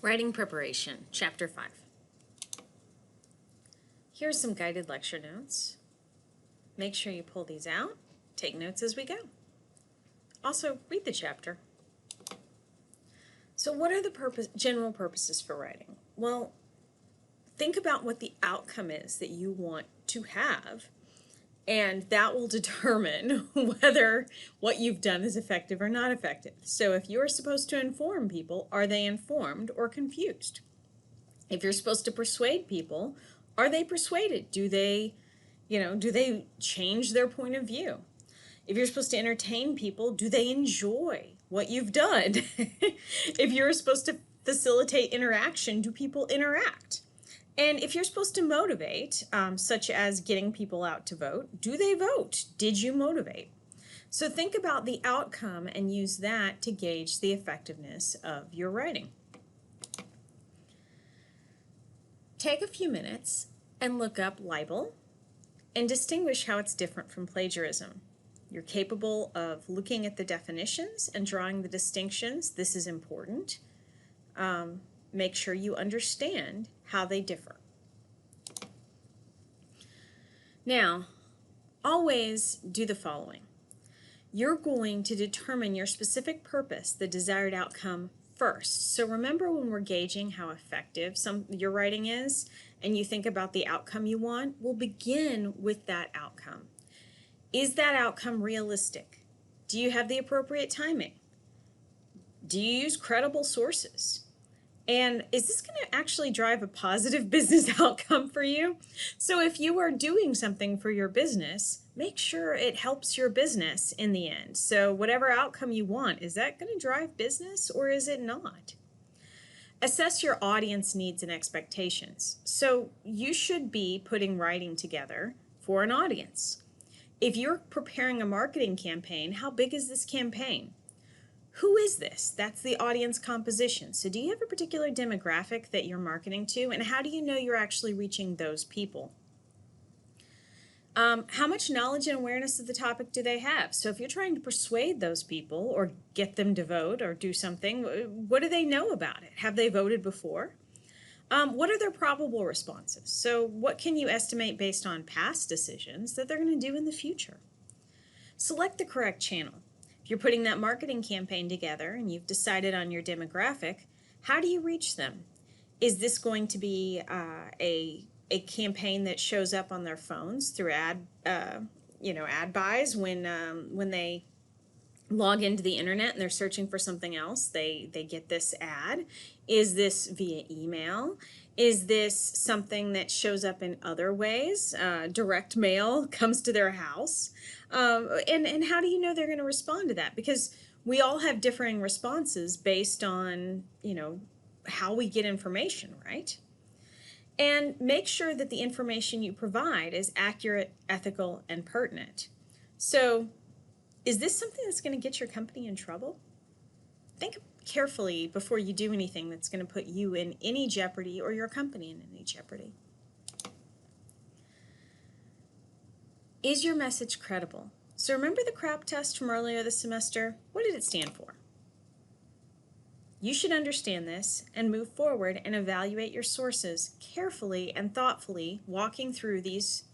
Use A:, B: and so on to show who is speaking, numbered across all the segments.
A: Writing Preparation, Chapter 5. Here's some guided lecture notes. Make sure you pull these out, take notes as we go. Also, read the chapter. So what are the general purposes for writing? Well, think about what the outcome is that you want to have, and that will determine whether what you've done is effective or not effective. So if you're supposed to inform people, are they informed or confused? If you're supposed to persuade people, are they persuaded? Do they change their point of view? If you're supposed to entertain people, do they enjoy what you've done? If you're supposed to facilitate interaction, do people interact? And if you're supposed to motivate, such as getting people out to vote, do they vote? Did you motivate? So think about the outcome and use that to gauge the effectiveness of your writing. Take a few minutes and look up libel and distinguish how it's different from plagiarism. You're capable of looking at the definitions and drawing the distinctions. This is important. Make sure you understand how they differ. Now, always do the following. You're going to determine your specific purpose, the desired outcome, first. So remember, when we're gauging how effective your writing is and you think about the outcome you want, we'll begin with that outcome. Is that outcome realistic? Do you have the appropriate timing? Do you use credible sources? And is this going to actually drive a positive business outcome for you? So if you are doing something for your business, make sure it helps your business in the end. So whatever outcome you want, is that going to drive business or is it not? Assess your audience needs and expectations. So you should be putting writing together for an audience. If you're preparing a marketing campaign, how big is this campaign? Who is this? That's the audience composition. So do you have a particular demographic that you're marketing to, and how do you know you're actually reaching those people? How much knowledge and awareness of the topic do they have? So if you're trying to persuade those people or get them to vote or do something, what do they know about it? Have they voted before? What are their probable responses? So what can you estimate based on past decisions that they're going to do in the future? Select the correct channel. If you're putting that marketing campaign together and you've decided on your demographic, how do you reach them? Is this going to be a campaign that shows up on their phones through ad buys when they log into the internet and they're searching for something else, they get this ad? Is this via email? Is this something that shows up in other ways? Direct mail comes to their house? And how do you know they're going to respond to that? Because we all have differing responses based on, how we get information, right? And make sure that the information you provide is accurate, ethical, and pertinent. So, is this something that's going to get your company in trouble? Think carefully before you do anything that's going to put you in any jeopardy or your company in any jeopardy. Is your message credible? So remember the CRAP test from earlier this semester? What did it stand for? You should understand this and move forward and evaluate your sources carefully and thoughtfully, walking through these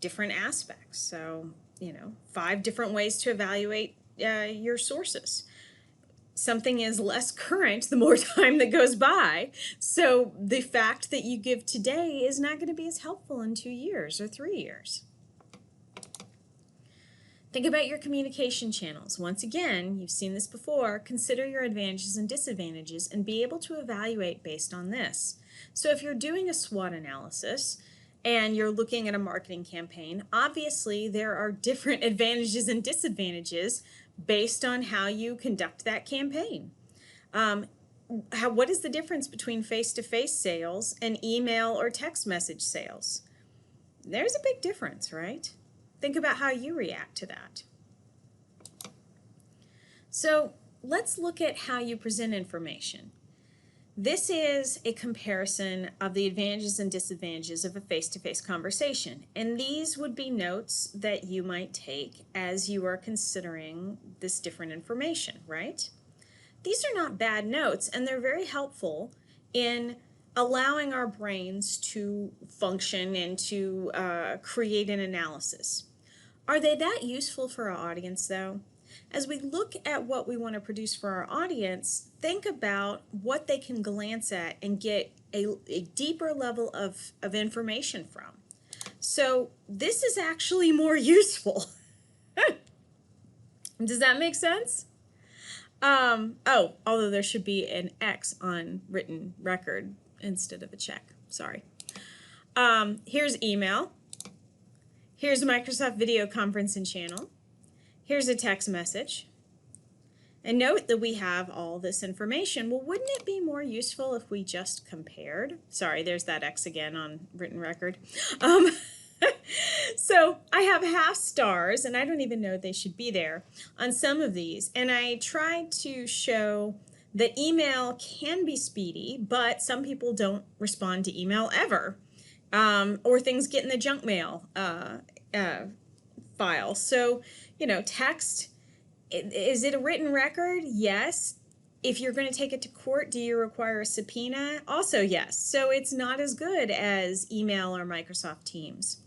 A: different aspects. So, 5 different ways to evaluate your sources. Something is less current the more time that goes by. So the fact that you give today is not going to be as helpful in 2 years or 3 years. Think about your communication channels. Once again, you've seen this before, consider your advantages and disadvantages and be able to evaluate based on this. So if you're doing a SWOT analysis and you're looking at a marketing campaign, obviously there are different advantages and disadvantages based on how you conduct that campaign. What is the difference between face-to-face sales and email or text message sales? There's a big difference, right? Think about how you react to that. So let's look at how you present information. This is a comparison of the advantages and disadvantages of a face-to-face conversation. And these would be notes that you might take as you are considering this different information, right? These are not bad notes, and they're very helpful in allowing our brains to function and to create an analysis. Are they that useful for our audience, though? As we look at what we want to produce for our audience, think about what they can glance at and get a deeper level of information from. So this is actually more useful. Does that make sense? Oh, although there should be an X on written record instead of a check. Sorry. Here's email. Here's Microsoft video conferencing channel. Here's a text message. And note that we have all this information. Well, wouldn't it be more useful if we just compared? Sorry, there's that X again on written record. So I have half stars, and I don't even know they should be there on some of these. And I tried to show that email can be speedy, but some people don't respond to email ever. Or things get in the junk mail file. So, you know, text, is it a written record? Yes. If you're going to take it to court, do you require a subpoena? Also, yes. So it's not as good as email or Microsoft Teams.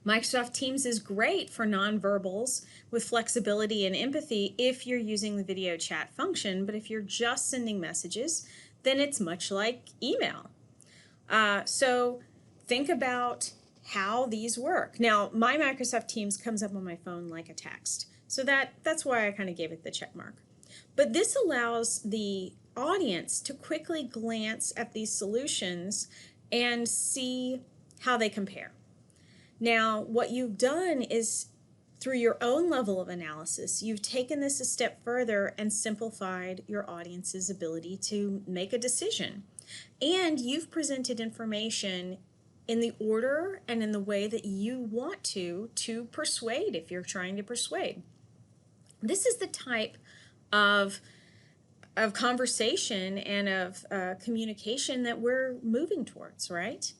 A: Microsoft Teams is great for nonverbals with flexibility and empathy if you're using the video chat function, but if you're just sending messages, then it's much like email. So think about how these work. Now, my Microsoft Teams comes up on my phone like a text, so that's why I kind of gave it the check mark. But this allows the audience to quickly glance at these solutions and see how they compare. Now, what you've done is, through your own level of analysis, you've taken this a step further and simplified your audience's ability to make a decision. And you've presented information in the order and in the way that you want to persuade if you're trying to persuade. This is the type of conversation and of communication that we're moving towards, right?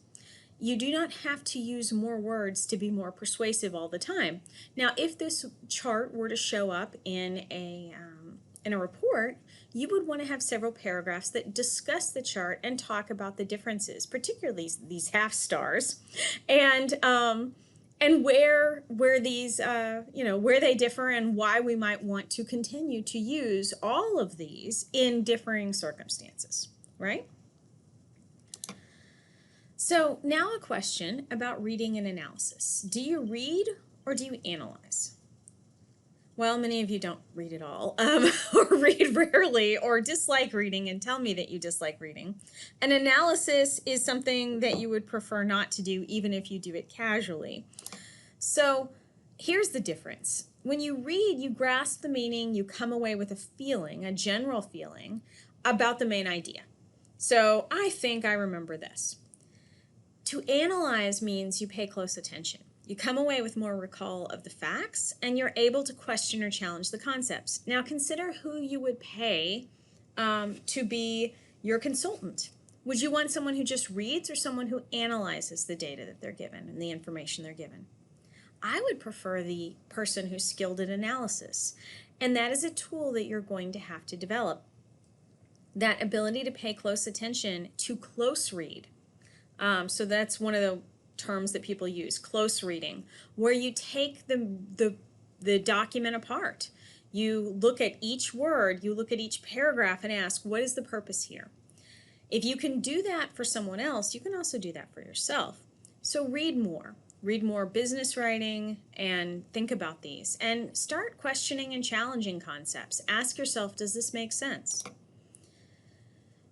A: You do not have to use more words to be more persuasive all the time. Now, if this chart were to show up in a report, you would want to have several paragraphs that discuss the chart and talk about the differences, particularly these half stars, and where these where they differ and why we might want to continue to use all of these in differing circumstances, right? So now a question about reading and analysis. Do you read or do you analyze? Well, many of you don't read at all, or read rarely, or dislike reading and tell me that you dislike reading. An analysis is something that you would prefer not to do, even if you do it casually. So here's the difference. When you read, you grasp the meaning, you come away with a feeling, a general feeling, about the main idea. So I think I remember this. To analyze means you pay close attention. You come away with more recall of the facts, and you're able to question or challenge the concepts. Now consider who you would pay to be your consultant. Would you want someone who just reads or someone who analyzes the data that they're given and the information they're given? I would prefer the person who's skilled at analysis, and that is a tool that you're going to have to develop. That ability to pay close attention, to close read. So that's one of the terms that people use, close reading, where you take the document apart. You look at each word, you look at each paragraph and ask, what is the purpose here? If you can do that for someone else, you can also do that for yourself. So read more. Read more business writing and think about these. And start questioning and challenging concepts. Ask yourself, does this make sense?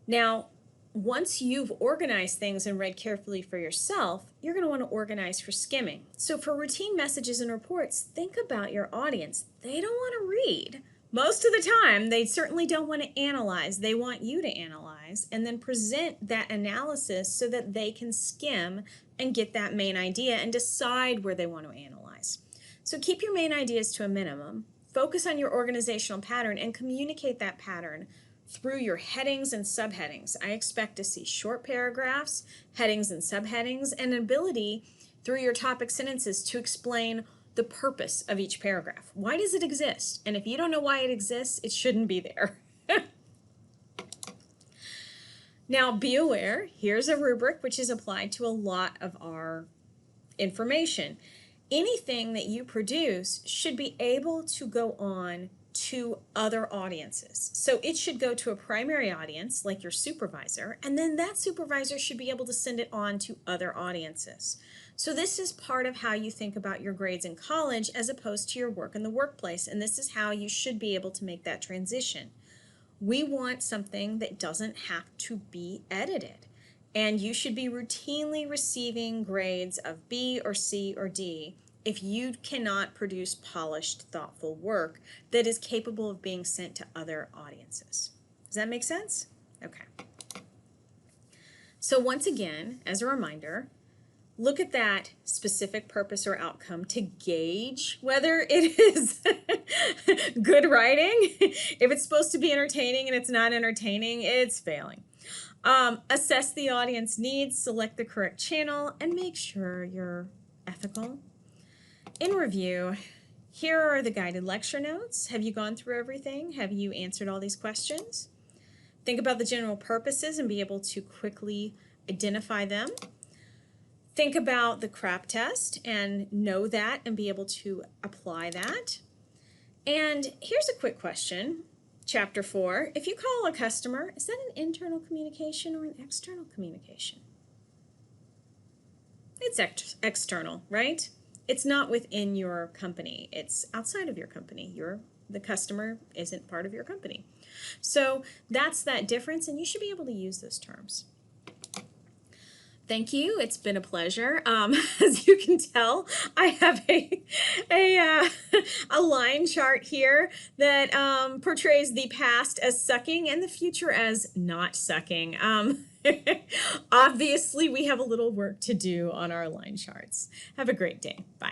A: Now, once you've organized things and read carefully for yourself, you're going to want to organize for skimming. So for routine messages and reports, think about your audience. They don't want to read. Most of the time, they certainly don't want to analyze. They want you to analyze and then present that analysis so that they can skim and get that main idea and decide where they want to analyze. So keep your main ideas to a minimum. Focus on your organizational pattern and communicate that pattern through your headings and subheadings. I expect to see short paragraphs, headings and subheadings, and an ability through your topic sentences to explain the purpose of each paragraph. Why does it exist? And if you don't know why it exists, it shouldn't be there. Now, be aware, here's a rubric which is applied to a lot of our information. Anything that you produce should be able to go on to other audiences. So it should go to a primary audience like your supervisor, and then that supervisor should be able to send it on to other audiences. So this is part of how you think about your grades in college as opposed to your work in the workplace, and this is how you should be able to make that transition. We want something that doesn't have to be edited. And you should be routinely receiving grades of B or C or D if you cannot produce polished, thoughtful work that is capable of being sent to other audiences. Does that make sense? Okay. So once again, as a reminder, look at that specific purpose or outcome to gauge whether it is good writing. If it's supposed to be entertaining and it's not entertaining, it's failing. Assess the audience needs, select the correct channel, and make sure you're ethical. In review, here are the guided lecture notes. Have you gone through everything? Have you answered all these questions? Think about the general purposes and be able to quickly identify them. Think about the CRAP test and know that and be able to apply that. And here's a quick question. Chapter 4, if you call a customer, is that an internal communication or an external communication? It's external, right? It's not within your company. It's outside of your company. The customer isn't part of your company. So that's that difference, and you should be able to use those terms. Thank you. It's been a pleasure. As you can tell, I have a line chart here that portrays the past as sucking and the future as not sucking. Obviously, we have a little work to do on our line charts. Have a great day. Bye.